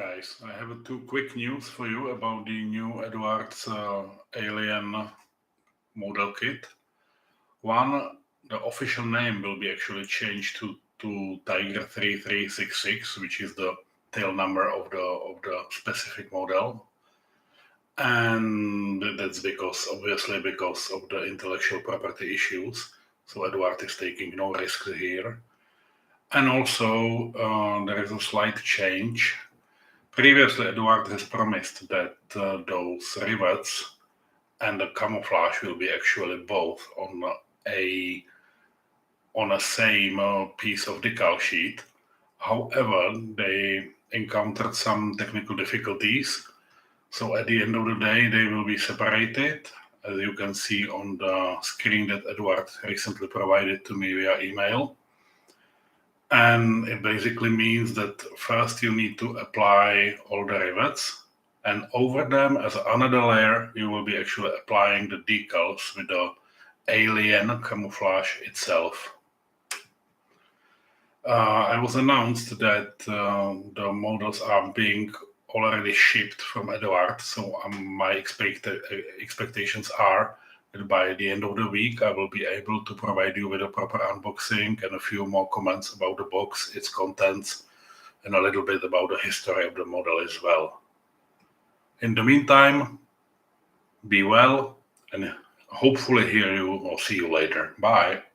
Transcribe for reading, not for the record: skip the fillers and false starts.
guys, I have two quick news for you about the new Eduard's Alien model kit. One, the official name will be actually changed to Tiger 3366, which is the tail number of the specific model. And that's obviously because of the intellectual property issues. So Eduard is taking no risks here. And also, there is a slight change. Previously, Eduard has promised that those rivets and the camouflage will be actually both on a same piece of decal sheet. However, they encountered some technical difficulties. So at the end of the day, they will be separated, as you can see on the screen that Eduard recently provided to me via email. And it basically means that first you need to apply all the rivets, and over them as another layer, you will be actually applying the decals with the alien camouflage itself. I was announced that the models are being already shipped from Eduard, so my expectations are that by the end of the week, I will be able to provide you with a proper unboxing and a few more comments about the box, its contents, and a little bit about the history of the model as well. In the meantime, be well, and hopefully hear you or see you later. Bye.